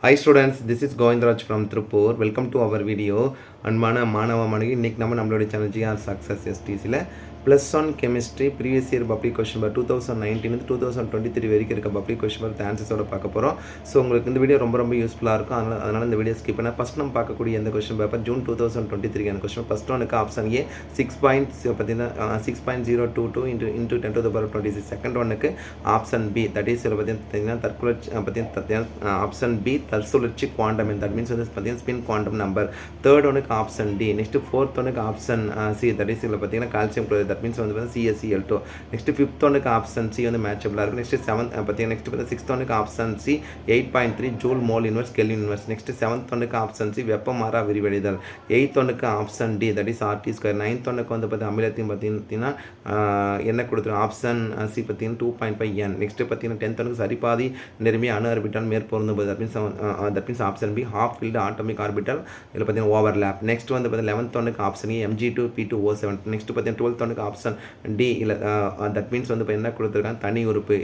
Hi students, this is Govindraj from Tripur. Welcome to our video. அன்பான மாணவ மாணவி இன்றைக்கி நம்மளுடைய சேனல் ஜிஆர் சக்ஸஸ் எஸ்டிசியில் +1 chemistry previous year public question paper 2019 2023 வரைக்கும் இருக்க பப்ளிக் கொஸ்டின் பேப்பர் ஆன்சர்ஸோட பார்க்க போகிறோம். ஸோ உங்களுக்கு இந்த வீடியோ ரொம்ப யூஸ்ஃபுல்லாக இருக்கும். அதனால் இந்த வீடியோ ஸ்கிப் பண்ணால் ஃபஸ்ட் நம்ம பார்க்கக்கூடிய இந்த question paper June 2023 question first ஒனுக்கு ஆப்ஷன் ஏ 6.022 இன்ட்டு 10⁻26. செகண்ட் ஒனுக்கு ஆப்ஷன் பி தட் இஸ் இதில் பார்த்தீங்கன்னா தற்குலர்ச்சி பார்த்தீங்கன்னா ஆப்ஷன் பி தற்சுழற்சி குவாண்டம் தட் மீன்ஸ் வந்து பார்த்தீங்கன்னா ஸ்பின் குவாண்டம் நம்பர். தேர்ட் ஒனுக்கு ஆப்ஷன் டி. நெக்ஸ்ட் ஃபோர்த் ஒனுக்கு ஆப்ஷன் சி தட் இஸ் இதில் பார்த்தீங்கன்னா கால்சியம் குளோரைட் தட் மீன்ஸ் வந்து CaCl2. நெக்ஸ்ட் ஃபிஃப்த் ஒனுக்கு ஆப்ஷன் சி வந்து மேட்சபிளாக இருக்கும். நெக்ஸ்ட் பார்த்தீங்கன்னா நெக்ஸ்ட் சிக்ஸ்த் ஒனுக்கு option C 8.3 joule mole inverse kelvin inverse. Next seventh ஒனுக்கு ஆப்ஷன் சி வெப்பமாறா விரிவடைதல். எயித் ஒனுக்கு option D that is RT². Ninth ஒனுக்கு வந்து பார்த்தீங்கன்னா அமிலத்தையும் பார்த்தீங்கன்னா என்ன கொடுத்துரும் ஆப்ஷன் சி பார்த்தீங்கன்னா 2.5 N. நெக்ஸ்ட் பார்த்தீங்கன்னா 10th ஒனுக்கு சரிபாதி நிரம்பிய அணு ஆர்பிட்டால் மேற்பொருந்தும் போது that means option B half filled atomic orbital இதில் பார்த்தீங்கன்னா ஓவர்லேப். நெக்ஸ்ட் வந்து பார்த்தீங்கன்னா 11th ஒனுக்கு ஆப்ஷன் ஏ Mg2P2O7. நெக்ஸ்ட் பார்த்தீங்கன்னா 12th ஒனுக்கு ஆப்ஷன் டி இல்லை தட் மீன்ஸ் வந்து இப்போ என்ன கொடுத்துருக்காங்க தனி உறுப்பு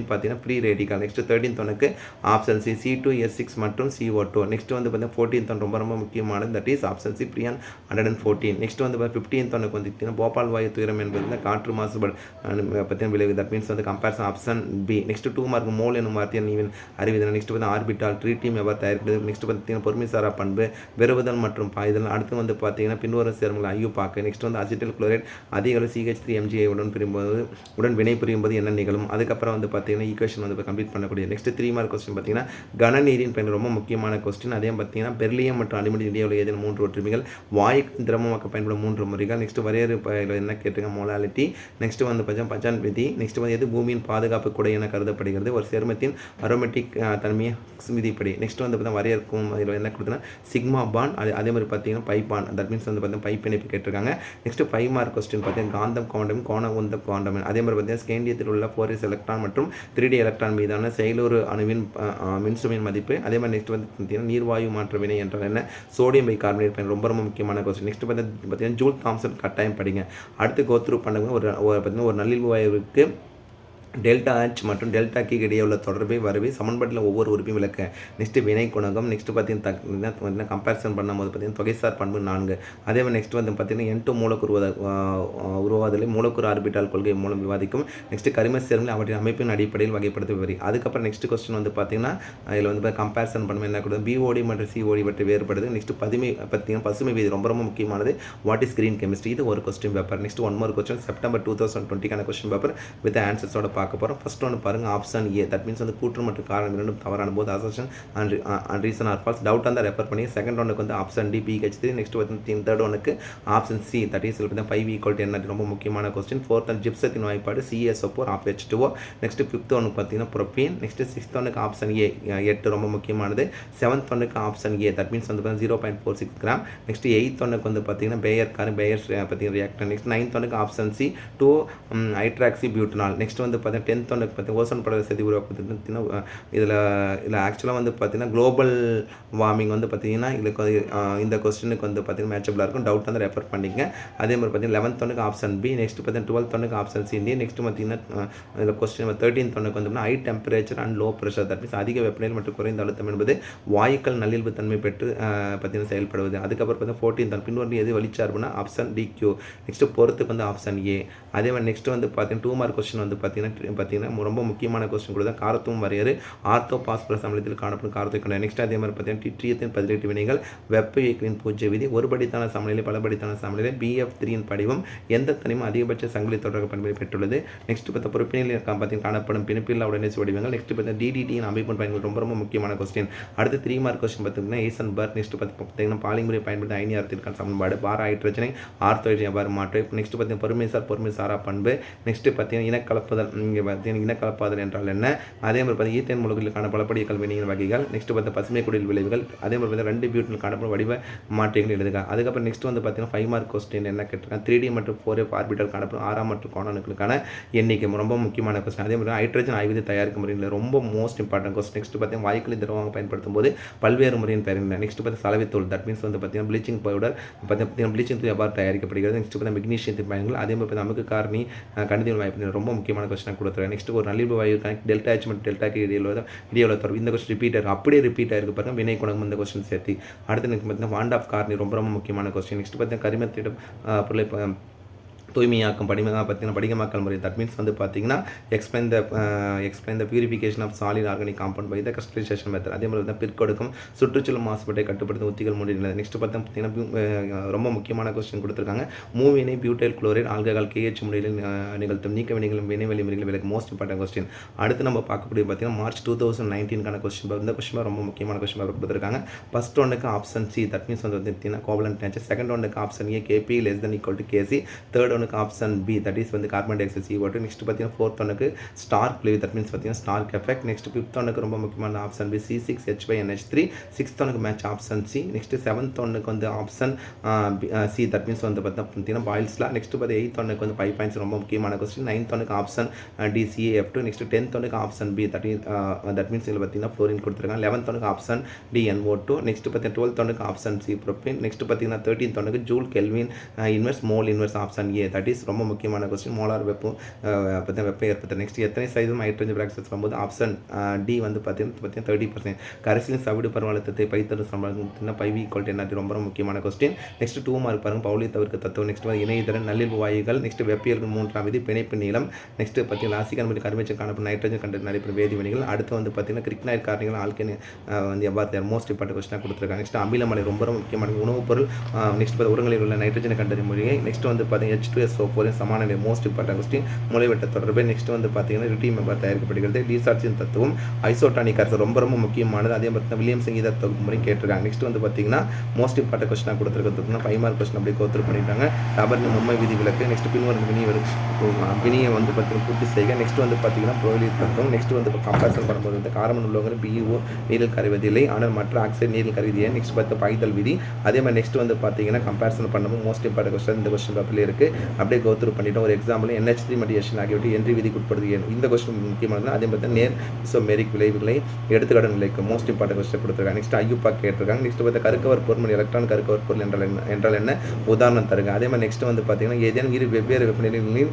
பார்த்தீங்கன்னா ஃப்ரீ ரேடிக்கல். நெக்ஸ்ட் 13th ஒனுக்கு ஆப்ஷன் சி C2S6 மற்றும் CO2. நெக்ஸ்ட் வந்து பார்த்தீங்கன்னா 14th ஒன் ரொம்ப முக்கியமானது that is option C freon 114. Next வந்து 15th ஒனுக்கு வந்து போபால் வாயு துயரம் என்பது காற்று மாசுபாடு பார்த்தீங்கன்னா விளைவு தட் மீன்ஸ் வந்து comparison option B. Next 2 mark mole என்னும் வார்த்தையை நீங்கள் அறிவிதல். நெக்ஸ்ட் வந்து ஆர்பிட்டால் ட்ரீட்டியம் எவ்வாறு தயாரிக்கிறது. நெக்ஸ்ட் பார்த்தீங்கன்னா பொறுமைசாரா பண்பு வெறுவுதல் மற்றும் பாய்தல். அடுத்து வந்து பார்த்தீங்கன்னா பின்வரும் சேர்மங்கள் ஐயு பார்க்க. நெக்ஸ்ட் வந்து அசிட்டல் குளோரைட் அதிக CH3MgI உடன் வினை புரியும் போது என்ன நிகழும். அதுக்கப்புறம் வந்து பார்த்தீங்கன்னா ஈக்குவேஷன் வந்து கம்ப்ளீட் பண்ணக்கூடிய. நெக்ஸ்ட் 3 மார்க் கொஸ்டின் பார்த்தீங்கன்னா கனநீரின் பயன் ரொம்ப முக்கியமான கொஸ்டின். அதே பார்த்தீங்கன்னா பெர்லியம் மற்றும் அலுமினியம் இடையே உள்ள ஏதேனும் 3 ஒற்றுமைகள் வாயுக்கு திரவமாக்க பயன்படும் 3 முறைகள். நெக்ஸ்ட் வரையறு என்ன கேட்டுங்க மோலாலிட்டி. நெக்ஸ்ட் வந்து பார்த்தீங்கன்னா பச்சான் விதி. நெக்ஸ்ட் வந்து எது பூமியின் பாதுகாப்பு கூட என கருதப்படுகிறது. ஒரு சேர்மத்தின் அரோமேட்டிக் தன்மையை விதிப்படி. நெக்ஸ்ட் வந்து பார்த்தீங்கன்னா வரையறுக்கும் இதில் என்ன கொடுத்தனா சிக்மா பாண்ட். அதே மாதிரி பார்த்தீங்கன்னா பைப்பான் தட் மீன்ஸ் வந்து பார்த்தீங்கன்னா பைப் இணைப்பு கேட்டிருக்காங்க. நெக்ஸ்ட் 5 மார்க் கொஸ்டின் பார்த்தீங்கன்னா காந்தம் குவாண்டம் கோண உந்த குவாண்டம். அதே மாதிரி பார்த்தீங்கன்னா ஸ்கேண்டியத்தில் உள்ள 4s எலக்ட்ரான் மற்றும் 3d எலக்ட்ரான் மீதான செயலூறு அணுவின் மின்சுமின் மதிப்பு. அதே மாதிரி நெக்ஸ்ட் வந்து பார்த்தீங்கன்னா நீர்வாயு மாற்ற வினை என்றால் என்ன சோடியம் பைகார்பனேட் பயன் ரொம்ப முக்கியமான கொஸ்டின். நெக்ஸ்ட் பார்த்தீங்கன்னா ஜூல் தாம்சன் கட்டாயம் படிங்க. அடுத்து கோத்ரூ பண்ணுங்க. பார்த்தீங்கன்னா ஒரு நல்லில் வாயுவுக்கு டெல்டா H மற்றும் டெல்டா K இடையே உள்ள தொடர்பை வரவே சமன்பாட்டில் ஒவ்வொரு உறுப்பையும் விளக்க. நெக்ஸ்ட் வினை குணகம். நெக்ஸ்ட் பார்த்தீங்கன்னா கம்பேரிசன் பண்ணும்போது பார்த்தீங்கன்னா தொகைசார் பண்பு 4. அதே மாதிரி நெக்ஸ்ட் வந்து பார்த்தீங்கன்னா N2 மூலக்கூறு உருவாதலை மூலக்கூறு ஆர்பிட்டால் கொள்கை மூலம் விவாதிக்கும். நெக்ஸ்ட் கரிம சேர்மங்களை அவற்றின் அமைப்பின் அடிப்படையில் வகைப்படுத்த விவரி. அதுக்கப்புறம் நெக்ஸ்ட் கொஸ்டின் வந்து பார்த்தீங்கன்னா இதில் வந்து கம்பேரிசன் பண்ணும்போது என்ன கொடுத்து BOD மற்றும் COD பற்றி வேறுபடுது. நெக்ஸ்ட் பார்த்தீங்கன்னா பசுமை வீதி ரொம்ப முக்கியமானது. வாட் இஸ் கிரீன் கெமிஸ்ட்ரி இது ஒரு question paper. Next 1 more question September 2020 question paper with ஆன்சர்ஸோட பார்க்க போகிறோம். ஃபர்ஸ்ட் ஒன்று பாருங்கள் ஆப்ஷன் ஏ தட் மீன்ஸ் வந்து கூற்று மற்றும் காரணம் இரண்டும் தவறான போது assertion and reason are false doubt அந்த ரெஃபர் பண்ணி. செகண்ட் ஒனுக்கு வந்து ஆப்ஷன் டி BH3. நெக்ஸ்ட் வந்து தேர்ட் ஒனுக்கு ஆப்ஷன் சி தட் இஸ் பார்த்தீங்கன்னா 5 = 10 ரொம்ப முக்கியமான கொஸ்டின். ஃபோர்த் அண்ட் ஜிப்சத்தின் வாய்ப்பாடு CaSO4 H2O. நெக்ஸ்ட் ஃபிஃப்த் ஒனுக்கு பார்த்தீங்கன்னா ப்ரோப்பீன். நெக்ஸ்ட் சிக்ஸ்த் ஒனுக்கு ஆப்ஷன் ஏ 8 ரொம்ப முக்கியமானது. செவன்த் ஒனுக்கு ஆப்ஷன் ஏ தட் மீன்ஸ் வந்து 0.46 கிராம். நெக்ஸ்ட் எயித் ஒனுக்கு வந்து பார்த்தீங்கன்னா பேயர் பார்த்தீங்கன்னா ரியாக்டர். நெக்ஸ்ட் நைன்த் ஒனுக்கு option C 2 hydroxy butanol. Next வந்து பார்த்தீங்கன்னா 10th ஒனுக்கு பார்த்தீங்கன்னா ஓசோன் படல செதி உருவாக்குறது. இதில் ஆக்சுவலாக வந்து பார்த்தீங்கன்னா குளோபல் வார்மிங் வந்து பார்த்தீங்கன்னா இதுக்கு இந்த கொஸ்டினுக்கு வந்து பார்த்தீங்கன்னா மேட்சபிளாக இருக்கும். டவுட் வந்து ரெஃபர் பண்ணிங்க. அதே மாதிரி பார்த்தீங்கன்னா 11th ஒனுக்கு ஆப்ஷன் பி. நெக்ஸ்ட் பார்த்தீங்கன்னா 12th ஒனுக்கு ஆப்ஷன் சி டி. நெக்ஸ்ட் பார்த்தீங்கன்னா இதில் கொஸ்டின் 13th ஒனுக்கு வந்து high temperature and low pressure that means அதிக வெப்பநிலை மற்றும் குறைந்த அழுத்தம் என்பது வாயுக்கள் நல்லியல்பு தன்மை பெற்று பார்த்தீங்கன்னா செயல்படுவது. அதுக்கப்புறம் பார்த்தீங்கன்னா 14th பின்வரும் எது வழிச்சார்புனா ஆப்ஷன் DQ. நெக்ஸ்ட் பொறுத்துக்கு வந்து ஆப்ஷன் ஏ. அதே மாதிரி நெக்ஸ்ட் வந்து பார்த்தீங்கன்னா 2 மார்க் கொஸ்டின் வந்து பார்த்தீங்கன்னா ரொம்ப முக்கியமான கொஸ்டின் கூட தான் காரத்துவம் வரையறு ஆர்த்தோ பாஸ்பரஸ் அமிலத்தில் காணப்படும் காரத்தை கொண்ட. நெக்ஸ்ட் அதே மாதிரி பார்த்தீங்கன்னா டிட்ரியத்தின் 18 வினைகள் வெப்ப இயக்கியின் பூஜ்ய விதி ஒருபடித்தான சமநிலை பலபடித்தான சமநிலை BF3 படிவம் எந்த தனிமும் அதிகபட்ச சங்கிலி தொடர்பு பண்பை பெற்றுள்ளது. நெக்ஸ்ட் பார்த்தா பொறுப்பினில் பார்த்தீங்கன்னா காணப்படும் பிணைப்பில்லா உடனே வடிவங்கள். நெக்ஸ்ட் பார்த்தீங்கன்னா DDT அமைப்பு பயன்கள் ரொம்ப முக்கியமான கொஸ்டின். அடுத்து 3 மார்க் கொஸ்டின் பார்த்தீங்கன்னா ஈசன்பர்க். நெக்ஸ்ட் பார்த்தீங்கன்னா பாலிமுறை பயன்படுத்த அயனியாரத்திற்கான சமன்பாடு பார ஹைட்ரஜனை ஆர்த்தோஜனை எவ்வாறு மாற்று. நெக்ஸ்ட் பார்த்தீங்கன்னா பொறுமை சாரா பண்பு. நெக்ஸ்ட் பார்த்தீங்கன்னா இனக்கலப்புதல் இங்கே பார்த்தீங்கன்னா இனக்கலப்பாதல் என்றால் என்ன. அதே மாதிரி பார்த்தீங்கன்னா ஈத்தேன் மூலங்களுக்கான பலப்படிய கல்வியின் வகைகள். நெக்ஸ்ட் பார்த்தா பசுமை குடில் விளைவுகள். அதே மாதிரி பார்த்தீங்கன்னா 2 பியூட்டில் காணப்படும் வடிவ மாற்றங்கள் எழுதுக. அதுக்கப்புறம் நெக்ஸ்ட் வந்து பார்த்தீங்கன்னா 5 மார்க் கொஸ்டின் என்ன கேட்டிருக்காங்க 3D மற்றும் 4F ஆர்பிட்டல் காணப்படும் 6 மற்றும் கோணனுக்களுக்கான எண்ணிக்கை ரொம்ப முக்கியமான கொஸ்டின். அதே மாதிரி ஹைட்ரஜன் ஆய்வு தயாரிக்கும் முறையில் ரொம்ப மோஸ்ட் இம்பார்ட்டன்ட் கொஸ்டின். நெக்ஸ்ட் பார்த்தீங்கன்னா வாயுக்களின் திரவமாக பயன்படுத்தும் போது பல்வேறு முறையின் பெயர்கள். நெக்ஸ்ட் பார்த்தீங்கன்னா சலவைத்தூள் தட் மீன்ஸ் வந்து பார்த்தீங்கன்னா ப்ளீச்சிங் பவுடர் பார்த்தீங்கன்னா ப்ளீச்சிங் தூள் எவ்வாறு தயாரிக்கப்படுகிறது. நெக்ஸ்ட் பார்த்தீங்கன்னா மெக்னீஷியத்தின் பயன்கள். அதே மாதிரி அமுக்கு காரணி கணிதவியல் வாய்ப்பு ரொம்ப முக்கியமான கொஸ்டின் கொடுத்துருக்காங்க. நெக்ஸ்ட் ஒரு நல்லியல்பு வாயுக்கான டெல்டா H மற்றும் டெல்டாக்கு இடையில தொடர்பு. இந்த கொஸ்டின் ரிப்பீட் ஆகும். அப்படியே ரிப்பீட் ஆயிருக்கு பாருங்க வினை குணகம் இந்த கொஸ்டின் சேர்த்து. அடுத்து எனக்கு பார்த்தீங்கன்னா வாண்ட் ஆஃப் கார்னி ரொம்ப முக்கியமான கொஸ்டின். நெக்ஸ்ட் பார்த்தீங்கன்னா கரிமத்திடம் பொருளை தூய்மையாக்கும் படிகமாக்கல் முறை. தட் மீன்ஸ் வந்து பார்த்தீங்கன்னா explain the purification of solid organic compound by the crystallisation method. அதே மாதிரி தான் பிற்கொடுக்கும் சுற்றுச்சூழல் மாசுபாட்டை கட்டுப்படுத்தும் உத்திகள் முடியல. நெக்ஸ்ட் பார்த்தீங்கன்னா ரொம்ப முக்கியமான கொஸ்டின் கொடுத்துருக்காங்க. மூவினை பியூட்டைல் குளோரைட் ஆல்கஹால் KH முறையில் நிகழ்த்தும் நீக்க வினைகளும் வினைவெளி முறைகள் விலக்கு. Most important question. அடுத்து நம்ம பார்க்கக்கூடிய பார்த்தீங்கன்னா மார்ச் 2019 கொஸ்டின். இந்த கொஸ்டின் ரொம்ப முக்கியமான கொஸ்டின் கொடுத்துருக்காங்க. ஃபர்ஸ்ட் ஒன்னுக்கு ஆப்ஷன் சி. தட் மீன்ஸ் வந்து பார்த்தீங்கன்னா கோவலன்ட் நேச்சர். செகண்ட் ஒன்னுக்கு option A KP <= KC. Third option B that is வந்து carbon dioxide CO2. Next பார்த்தீங்கன்னா ஃபோர்த் ஒன்னுக்கு ஸ்டார்க் லிவ். தட் மீன்ஸ் பார்த்தீங்கன்னா ஸ்டார்க் எஃபெக்ட். நெக்ஸ்ட் ஃபிஃப்த் ஒன்னுக்கு ரொம்ப முக்கியமான ஆப்ஷன் பி C6H5NH3. சிக்ஸ்த் ஒன்னுக்கு match option C. Next seventh ஒன்னுக்கு வந்து ஆப்ஷன் சி. தட் மீன்ஸ் வந்து பார்த்தீங்கன்னா பாயில்ஸ்லா. நெக்ஸ்ட் பார்த்து எயித் ஒன்னுக்கு வந்து 5 பாயிண்ட்ஸ் ரொம்ப முக்கியமான கொஸ்டின். நைன்த் ஒன்னுக்கு option D CaF2. Next 10th ஒன்னுக்கு ஆப்ஷன் பி தட் மீன்ஸ் இதில் பார்த்தீங்கன்னா ஃப்ளோரின் கொடுத்துருக்காங்க. 11th ஒன்னுக்கு ஆப்ஷன் டி NO2. நெக்ஸ்ட் பார்த்தீங்கன்னா 12th ஒன்னுக்கு ஆப்ஷன் சி ப்ரோபேன். நெக்ஸ்ட் பார்த்தீங்கன்னா 13th ஒன்னுக்கு joule kelvin inverse mole inverse option A. That is ரொம்ப முக்கியமான கொஸ்டின். மோலார் வெப்பம் ஏற்படுத்த. நெக்ஸ்ட் எத்தனை சதவீதம் ஹைட்ரஜன் பெராக்சைடு வரும்போது ஆப்ஷன் டி வந்து பார்த்தீங்கன்னா 30%. கரைசலின் சவிடு பருவழுத்தத்தை பைத்தரும் சம்பளம் பைவி ஈக்குவல் ரொம்ப முக்கியமான கொஸ்டின். நெக்ஸ்ட் 2 மார்க் பாருங்க. பவுலி தவிர்க்க தத்துவம். நெக்ஸ்ட் இணையதரன் நல்லியல்பு வாயுகள். நெக்ஸ்ட் வெப்பியல்கள் 3ஆம் விதி பிணைப்பு நீளம். நெக்ஸ்ட் பார்த்தீங்கன்னா லாசிகன் மற்றும் கருமைச்சல் காணப்படும் நைட்ரஜன் கண்டென்ட் நடைபெறும் வேதிவினைகள். அடுத்து வந்து பார்த்தீங்கன்னா கிரிக்னைட் காரணிகள் ஆல்கேன் வந்து எவ்வாறு மோஸ்ட் இம்பார்ட்டன்ட் கொஸ்டினாக கொடுத்துருக்காங்க. நெக்ஸ்ட் அமிலமலை ரொம்ப முக்கியமான உணவுப் பொருள். நெக்ஸ்ட் பார்த்து உரங்களில் உள்ள நைட்ரஜனை கண்டறியும் முறையை. நெக்ஸ்ட் வந்து பார்த்தீங்கன்னா H2SO4 சமான நிலை மோஸ்ட் இம்பார்ட்டன்ட் கொஸ்டின். மூளைவட்ட தொடர்பு. நெக்ஸ்ட் வந்து பார்த்தீங்கன்னா ரிட்டி மெம்பர் தயாரிக்கப்படுகிறது. டிசார்ஜின் தத்துவம். ஐசோட்டானிக் கரைசல் ரொம்ப முக்கியமானது. அதே பார்த்தீங்கன்னா வில்லியம் சங்கீத தொகுப்பு முறை கேட்டிருக்காங்க. நெக்ஸ்ட் வந்து பார்த்தீங்கன்னா மோஸ்ட் இம்பார்ட்டன்ட் கொஸ்டினாக கொடுத்துருக்கிறதுனா 5 மார்க் கொஸ்டின் அப்படி கோத்ரூ பண்ணிட்டாங்க. ரபரின் உண்மை விதி விலக்கு. நெக்ஸ்ட் பின்வரும் வினியை வந்து பார்த்தீங்கன்னா பூர்த்தி செய்க. நெக்ஸ்ட் வந்து பார்த்தீங்கன்னா புரோலித் தத்துவம். நெக்ஸ்ட் வந்து கம்பேரிசன் பண்ணும்போது வந்து கார்பன் உள்ளவங்க BO நீரில் கரைவதில்லை, ஆனால் மற்ற ஆக்சைடு நீரில் கரைவதில்லை. நெக்ஸ்ட் பார்த்து பாய்தல் விதி. அதே மாதிரி நெக்ஸ்ட் வந்து பார்த்தீங்கன்னா கம்பேரிசன் பண்ணும்போது மோஸ்ட் இம்பார்ட்டன்ட் கொஸ்டின் இந்த கொஸ்டின் பேப்பர்ல இருக்கு. அப்படியே கோத்ரூ பண்ணிட்டோம். ஒரு எக்ஸாம்பிள் NH3 மற்றும் ஆகியவற்றை என்ட்ரி விதிக்கு உட்படுது. இந்த கொஸ்டின் முக்கியமானது. அதே மாதிரி நேர் இசோமெரிக் விளைவுகளை எடுத்துக்காட்டு நிலைக்கு மோஸ்ட் இம்பார்ட்டன்ட் கொஸ்டின் கொடுத்துருக்காங்க. நெக்ஸ்ட் ஐயூப்பா கேட்டிருக்காங்க. நெக்ஸ்ட் பார்த்து கருக்கவர் பொருள் எலக்ட்ரான் கருக்கவர் பொருள் என்றால் என்ன உதாரணம் தருங்க. அதே மாதிரி நெக்ஸ்ட் வந்து பார்த்தீங்கன்னா ஏதேனும் இரு வெவ்வேறு வெப்பநிலைகளில்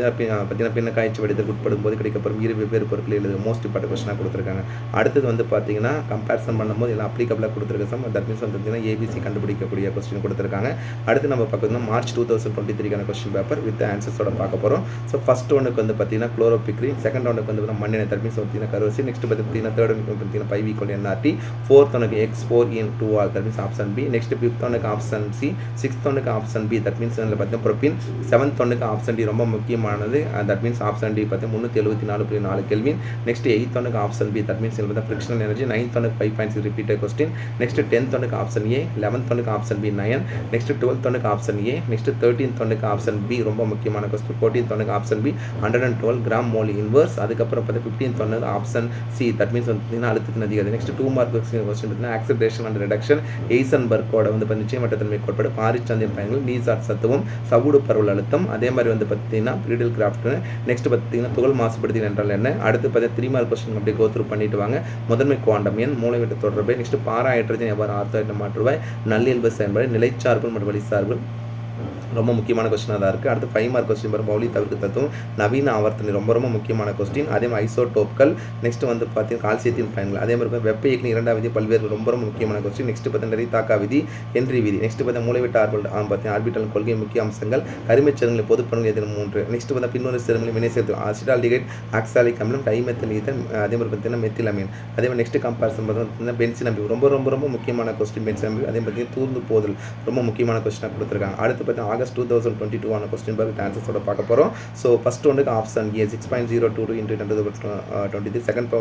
பார்த்தீங்கன்னா பின்ன காய்ச்சி வடிதல் உட்படும் போது கிடைக்கப்படும் இரு வெவ்வேறு பொருட்கள் எழுது மோஸ்ட் இம்பார்ட்டன்ட் கொஸ்டினாக கொடுத்துருக்காங்க. அடுத்தது வந்து பார்த்தீங்கன்னா கம்பேரிசன் பண்ணும்போது எல்லாம் அப்ளிகபிளாக கொடுத்துருக்க. தட் மீன்ஸ் வந்து பார்த்தீங்கன்னா ABC கண்டுபிடிக்கக்கூடிய கொஸ்டின் கொடுத்துருக்காங்க. அடுத்து நம்ம பார்த்தீங்கன்னா மார்ச் 2023 கொஸ்டின் பேப்பர் வித் ஆன்சர்ஸோட பார்க்க போகிறோம். ஸோ ஃபர்ஸ்ட் ஒன்றுக்கு வந்து பார்த்தீங்கன்னா குளோரோபிக்ரின். செகண்ட் ஒன்றுக்கு வந்து மண்ணெண்ணெய். தட் மீன்ஸ் பார்த்தீங்கன்னா கரோசி. நெக்ஸ்ட் பார்த்தீங்கன்னா தேர்ட் ஒன்றுக்கு பார்த்தீங்கன்னா 5 = NRT. ஃபோர்த் ஒன்றுக்கு X4N2R. That means option B. Next fifth ஒன்றுக்கு ஆப்ஷன் சி. சிக்ஸ்த் ஒன்றுக்கு ஆப்ஷன் பி. தட் மீன்ஸ் பார்த்தீங்கன்னா ப்ரோபின். செவன்த் ஒன்றுக்கு ஆப்ஷன் டி ரொம்ப முக்கியமானது. தட் மீன்ஸ் ஆப்ஷன் டி பார்த்தீங்கன்னா 374.4 கெல்வின். நெக்ஸ்ட் எயித் ஒன்றுக்கு option B. That means frictional energy. Ninth ஒன்றுக்கு 5 points repeated question. Next 10th ஒன்றுக்கு ஆப்ஷன் ஏ. 11th ஒன்றுக்கு ஆப்ஷன் பி 9. நெக்ஸ்ட் 12th ஒன்றுக்கு ஆப்ஷன் ஏ. நெக்ஸ்ட் 13th ஒன்றுக்கு ஆப்ஷன் பி ரொம்ப முக்கியமான கொஸ்டின். 14th ஒன்றுக்கு option B 112 gram mole inverse. அதுக்கப்புறம் பார்த்து 15th ஒன்று ஆப்ஷன் சி. தட் மீன்ஸ் பார்த்தீங்கன்னா அழுத்தத்தின் அதிகாரி. நெக்ஸ்ட் 2 மார்க் கொஸ்டின் பார்த்தீங்கன்னா ஆக்சிலரேஷன் அண்ட் ரிடக்ஷன். எய்சன்பர்க்கோட வந்து நிச்சயமற்ற தன்மை கோட்பாடு. பாரிச்சந்தின் பயன்கள். நீசார் சத்துவம். சவுடு பரவல் அழுத்தம். அதே மாதிரி வந்து பார்த்தீங்கன்னா பிரீடல் கிராஃப்ட். நெக்ஸ்ட் பார்த்தீங்கன்னா துகள் மாசுபடுத்தி என்றால் என்ன. அடுத்து பார்த்தீங்கன்னா 3 மார்க் கொஸ்டின் அப்படியே கோத்ரூ பண்ணிட்டு வாங்க. முதன்மை குவாண்டம் எண். மூளைவிட்ட தொடர்பு. நெக்ஸ்ட் பாரா ஹைட்ரஜன் எவ்வாறு ஆர்த்தோ மாற்றுவாய். நல்லியல்பு செயல்பாடு. நிலைச்சார்பு மற்றும் வழிசார்பு ரொம்ப முக்கியமான கொஸ்டினாக தான் இருக்குது. அடுத்து 5 மார்க் கொஸ்டின் பாருங்க. பவுலி தவிர்க்க தத்துவம். நவீன ஆவர்த்தனை ரொம்ப முக்கியமான கொஸ்டின். அதே மாதிரி ஐசோடோப்கள். நெக்ஸ்ட் வந்து பார்த்தீங்கன்னா கால்சியத்தின் பயன்கள். அதே மாதிரி வெப்ப இயக்கின் 2ஆம் விதி பல்வேறு ரொம்ப முக்கியமான கொஸ்டின். நெக்ஸ்ட் பார்த்தீங்கன்னா ரிதாக்கா விதி, ஹென்றி விதி. நெக்ஸ்ட் பார்த்தீங்கன்னா மூளைவிட்ட பார்த்தீங்கன்னா ஆர்பிட்டல் கொள்கை முக்கிய அம்சங்கள். கரிமச் சேர்மங்களை பொதுப்பண்புகள் எதிரும் 3. நெக்ஸ்ட் பார்த்தீங்கன்னா பின்னொரு சேர்மங்களை வினை சேர்த்து அசிட்டால்டிகைட் ஆக்சாலிக் அமிலம் டைமெத்தில் ஈதன். அதே மாதிரி பார்த்தீங்கன்னா மெத்தில் அமீன். அதே மாதிரி நெக்ஸ்ட் கம்பேரிசன் பார்த்தீங்கன்னா பென்சின் அம்பி ரொம்ப முக்கியமான கொஸ்டின். பென்சின் அம்பி. அதே மாதிரி தூர்ந்து போதல் ரொம்ப முக்கியமான கொஸ்டினாக கொடுத்துருக்காங்க. அடுத்து பார்த்தீங்கன்னா ஆகஸ்ட் 2022 கொஸ்டின் பேப்பர் ஆன்சர்ஸோட பார்க்க போகிறோம். ஸோ ஃபர்ஸ்ட் ஒன்றுக்கு option A 6.022 × 10⁻23. Second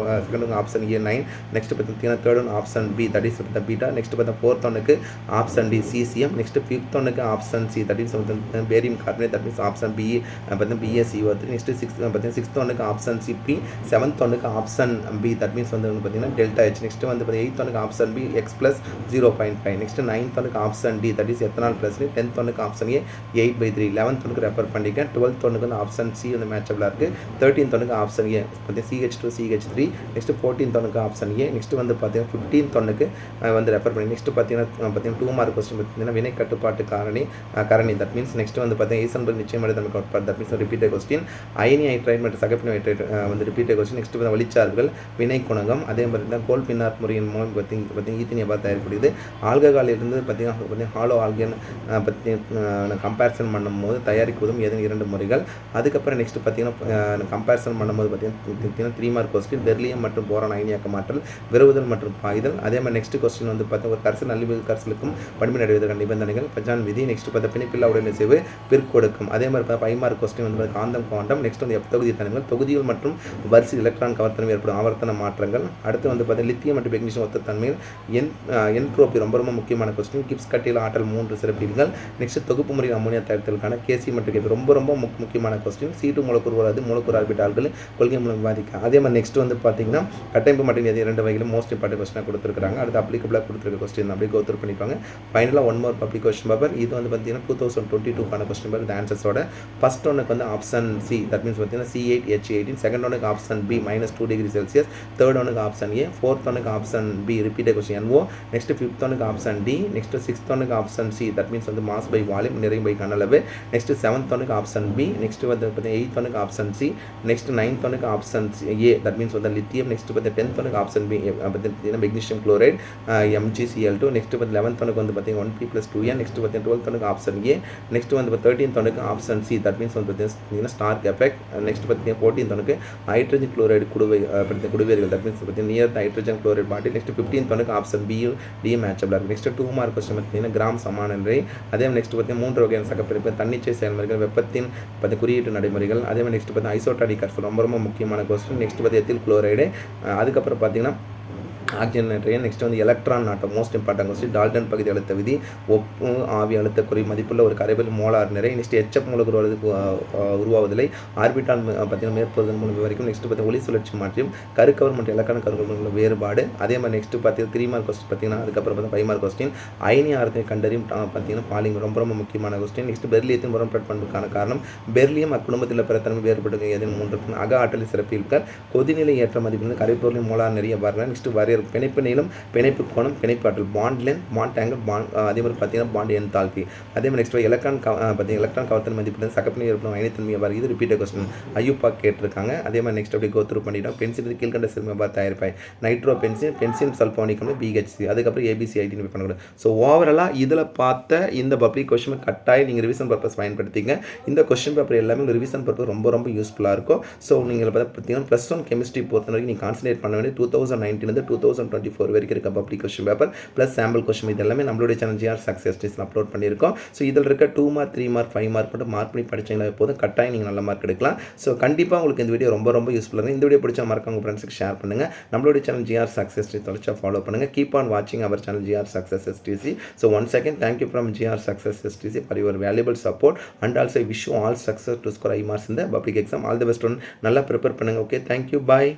option A 9. Next பார்த்தீங்கன்னா third one option B that is beta. Next பார்த்தா ஃபோர்த் ஒன்றுக்கு option D CCM. Next fifth ஒன்றுக்கு option C that is barium carbonate. That means option B பார்த்தீங்கன்னா BaCO3. Next sixth ஒன்றுக்கு option C B. Seventh ஒன்றுக்கு option B that means வந்து பார்த்தீங்கன்னா delta H. Next வந்து eighth ஒன்றுக்கு option B X + 0.5. Next ninth ஒன்றுக்கு option D that is ethanol plus. 10th ஒன்றுக்கு option ஏ 8/3. 11th ஒன்றுக்கு ரெஃபர் பண்ணிக்க. 12th ஒன்றுக்கு வந்து ஆப்ஷன் சி வந்து மேட்சபிளாக இருக்குது. 13th ஒன்றுக்கு ஆப்ஷன் ஏ பார்த்தீங்கன்னா CH2 CH3. நெக்ஸ்ட்டு 14th ஒன்றுக்கு ஆப்ஷன் ஏ. நெக்ஸ்ட்டு வந்து பார்த்தீங்கன்னா 15th ஒன்றுக்கு வந்து ரெஃபர் பண்ணி. நெக்ஸ்ட்டு பார்த்தீங்கன்னா 2 மார்க் கொஸ்டின் பார்த்தீங்கன்னா வினை கட்டுப்பாட்டு காரணி தட் மீன்ஸ் நெக்ஸ்ட் வந்து பார்த்தீங்கன்னா ஈசன்பர்க் நிச்சயமடை தன்மை கோட்பாடு தட் மீன்ஸ் ரிப்பீட்டட் கொஸ்டின். அயனி ஹைட்ரைட் மற்றும் சகப்பின ஹைட்ரைட் வந்து ரிப்பீட்டட் கொஸ்டின். நெக்ஸ்ட் வந்து வழிச்சார்புகள் வினை குணகம் அதே மாதிரி தான் கோல் பின்னார் முறையின் மூலம் பார்த்தீங்கன்னா ஈத்தினி எவ்வாறு தயாரிக்கப்படுது. ஆல்கஹாலிலிருந்து பார்த்தீங்கன்னா ஹாலோ ஆல்கன் பற்றி கம்பேரிசன் பண்ணும்போது தயாரிக்குவதும் ஏதேனும் 2 முறைகள். அதுக்கப்புறம் நெக்ஸ்ட் பார்த்தீங்கன்னா கம்பேரிசன் பண்ணும்போது பார்த்தீங்கன்னா 3 மார்க் கொஸ்டின் பெர்லியம் மற்றும் போரான் அயனியாக்க மாற்றல் விரவுதல் மற்றும் பாய்தல். அதே மாதிரி நெக்ஸ்ட் கொஸ்டின் வந்து பார்த்தீங்கன்னா ஒரு கரிசல் நல்லிவு கரிசலுக்கும் பண்பின் அடைவதற்கான நிபந்தனைகள் பஜான் விதி. நெக்ஸ்ட் பார்த்தா பிணைப்பில்லா உடனிசைவு பிற்கொடுக்கும். அதே மாதிரி 5 மார்க் கொஸ்டின் வந்து காந்தம் குவாண்டம். நெக்ஸ்ட் வந்து தொகுதி தனிமங்கள் தொகுதிகள் மற்றும் வரிசை எலக்ட்ரான் கவர்த்தனம் ஏற்படும் ஆவர்த்தன மாற்றங்கள். அடுத்து வந்து பார்த்தீங்கன்னா லித்தியம் மற்றும் மெக்னீசியம் ஒத்த தன்மையில் என்ட்ரோபி ரொம்ப ரொம்ப முக்கியமான கொஸ்டின். கிப்ஸ் கட்டியில் ஆற்றல் 3 சிறப்பியல்கள். நெக்ஸ்ட் தொகுப்பு முறையில் அமோனியா தயாரித்தலுக்கான கேசி மற்றும் கேபி ரொம்ப ரொம்ப முக்கியமான கொஸ்டின். C2 மூலக்கூறு வராது மூலக்கூறு ஆர்பிட்டால்கள் கொள்கை மூலம் விவாதிக்க. அதே மாதிரி நெக்ஸ்ட் வந்து பார்த்தீங்கன்னா கட்டமைப்பு மற்றும் 2 வகையிலும் மோஸ்ட் இம்பார்ட்டன்ட் கொஸ்டினாக கொடுத்துருக்காங்க. அடுத்து அப்ளிகபிளாக கொடுத்துருக்க கொஸ்டின் அப்படியே கோத்ரூ பண்ணிப்பாங்க. ஃபைனலாக 1 மோர் பப்ளிக் கொஸ்டின் பேப்பர். இது வந்து பார்த்தீங்கன்னா 2022 கொஸ்டின் பேப்பர். இந்த ஆன்சர்ஸோட ஃபர்ஸ்ட் ஒன்றுக்கு வந்து ஆப்ஷன் சி தட் மீன்ஸ் பார்த்தீங்கன்னா C8H18. செகண்ட் ஒன்றுக்கு option B -2 degree Celsius. Third ஒன்றுக்கு ஆப்ஷன் ஏ. ஃபோர்த் ஒன்றுக்கு option B repeated question NO. Next fifth ஒன்றுக்கு ஆப்ஷன் டி. நெக்ஸ்ட் சிக்ஸ்த் ஒன்றுக்கு ஆப்ஷன் சி தட் மீன்ஸ் வந்து மாஸ் பை வால்யூம் நிறை by கனளவு. Next seventh ஒன்றுக்கு option B. Next வந்து பார்த்தீங்கன்னா 8th ஒன்றுக்கு ஆப்ஷன் சி. நெக்ஸ்ட் 9th ஒன்றுக்கு ஆப்ஷன் ஏ தட் மீன்ஸ் வந்து லித்தியம். நெக்ஸ்ட் பார்த்தீங்கன்னா 10th ஒன்றுக்கு ஆப்ஷன் பி பார்த்தீங்கன்னா மெக்னீசியம் குளோரைட் MgCl2. நெக்ஸ்ட் வந்து 11th ஒன்றுக்கு வந்து பார்த்தீங்கன்னா 1p+2n. நெக்ஸ்ட் பார்த்தீங்கன்னா 12th ஒன்றுக்கு ஆப்ஷன் ஏ. நெக்ஸ்ட் வந்து 13th ஒன்றுக்கு ஆப்ஷன் சி தட் மீன்ஸ் வந்து பார்த்தீங்கன்னா ஸ்டார்க் எஃபெக்ட். நெக்ஸ்ட் பார்த்தீங்கன்னா 14th ஒன்றுக்கு ஹைட்ரஜன் குளோரைடு குடுவைகள் தட் மீன்ஸ் பார்த்தீங்கன்னா நியர் ஹைட்ரஜன் குளோரைட் பாட்டி. நெக்ஸ்ட் 15th ஒன்றுக்கு ஆப்ஷன் பி டி மேட்சபிளாக இருக்குது. நெக்ஸ்ட் 2 மார்க் கொஸ்டின் பார்த்தீங்கன்னா கிராம் சமான நிறை. அதே நெக்ஸ்ட் பார்த்தீங்கன்னா 3 வகையான சகப்பிரிப்பு தன்னிச்சை செயல்முறைகள் வெப்பத்தின் குறியீட்டு நடைமுறைகள். அதே மாதிரி நெக்ஸ்ட் பார்த்தீங்கன்னா ஐசோடாடிக் கர்சல் ரொம்ப ரொம்ப முக்கியமான கொஸ்டின். நெக்ஸ்ட் பார்த்தீங்கன்னா எத்தில் குளோரைடு. அதுக்கப்புறம் பார்த்தீங்கன்னா ஆக்சிஜன் நைட்ரேன். நெக்ஸ்ட் வந்து எலக்ட்ரான் நாட்டம் மோஸ்ட் இம்பார்ட்டன்ட் கொஸ்டின். டால்டன் பகுதி அழுத்த விதி ஒப்பு ஆவி அழுத்த குறை மதிப்புள்ள ஒரு கரைபல் மோலார் நிறை. நெக்ஸ்ட் HF மூலக்கூறு உருவாவதில்லை ஆர்பிட்டால் பார்த்தீங்கன்னா மேற்பொருள் மூலம் விவரிக்கும். நெக்ஸ்ட் பார்த்தீங்கன்னா ஒளி சுழற்சி மாற்றியும் கருக்கவர் மற்றும் எலக்ட்ரான் கருக்கவர் வேறுபாடு. அதே மாதிரி நெக்ஸ்ட் பார்த்தீங்கன்னா 3 மார்க் கொஸ்டின் பார்த்தீங்கன்னா அதுக்கப்புறம் பார்த்தீங்கன்னா 5 மார்க் கொஸ்டின் அயனி ஆரத்தை கண்டறியும் பார்த்தீங்கன்னா பாலிங் ரொம்ப ரொம்ப முக்கியமான கொஸ்டின். நெக்ஸ்ட் பெர்லியத்தின் முரண்பாட்டு பண்புக்கான காரணம் பெர்லியம் அக்குடும்பத்தில் பிறத்தன்மை வேறுபட்டு ஏதேனும் 3 அக ஆற்றலின் சிறப்பியல்கள் கொதிநிலை ஏற்ற மதிப்பிலிருந்து கரைப்பொருளின் மோலார் நிறைய பாருங்கள். நெக்ஸ்ட் வரையறு பிணைப்பு நீளம் பிணைப்பு கோணம் பிணைப்பு ஆற்றல் பாண்ட் லென்த் பாண்ட் ஆங்கிள் அதே மாதிரி பார்த்தீங்கன்னா பாண்ட் என்தால்பி. அதே மாதிரி நெக்ஸ்ட் எலக்ட்ரான் பார்த்தீங்கன்னா எலக்ட்ரான் கவர்த்தல் மதிப்பிலிருந்து சகப்பினை ஏற்படும் அயனித்தன்மை எவ்வாறு இது ரிப்பீட்டட் கொஸ்டின் ஐயூப்பா கேட்டிருக்காங்க. அதே மாதிரி நெக்ஸ்ட் அப்படி கோத்ரூ பண்ணிட்டோம். பென்சில் கீழ்கண்ட சேர்மம் எவ்வாறு தயாரிப்பாய் நைட்ரோ பென்சின் சல்போனிக் BHC அதுக்கப்புறம் ABCID பண்ணக்கூடாது. ஸோ ஓவராலாக இதில் பார்த்த இந்த பப்ளிக் கொஸ்டின் கட்டாயம் நீங்கள் ரிவிஷன் பர்பஸ் பயன்படுத்திங்க. இந்த கொஸ்டின் பேப்பர் எல்லாமே ரிவிஷன் பர்பஸ் ரொம்ப ரொம்ப யூஸ்ஃபுல்லாக இருக்கும். ஸோ நீங்கள் பார்த்தீங்கன்னா +1 கெமிஸ்ட்ரி பொறுத்த வரைக்கும் நீங்கள் கான்சன்ட்ரேட் பண்ண வேண்டிய 2019 2024 வரைக்கும் இருக்க public question paper plus sample question இது எல்லாமே நம்மளுடைய சேனல் GR சக்ஸஸ் டேஸில் அப்லோட் பண்ணியிருக்கோம். ஸோ இதில் இருக்க 2 மார்க் 3 மார்க் 5 மார்க் மட்டும் மார்க் பண்ணி படிச்சிங்கன்னா போதும் கட்டாயம் நீங்கள் நல்ல மார்க் எடுக்கலாம். ஸோ கண்டிப்பாக உங்களுக்கு இந்த வீடியோ ரொம்ப ரொம்ப யூஸ்ஃபுல்லாக இருக்கும். இந்த வீடியோ பிடிச்ச மறக்காம உங்கள் ஃப்ரெண்ட்ஸுக்கு ஷேர் பண்ணுங்கள். நம்மளுடைய சேனல் GR சக்ஸஸ் டேஸ் தொடர்ச்சியாக ஃபாலோ பண்ணுங்கள். கீப் ஆன் வாட்சிங் our channel GR success STC. So once again thank you from GR success STC for your valuable support and also I wish you all success to score high marks in the public exam. All the best. நல்லா prepare பண்ணுங்கள். Okay, thank you, பாய்.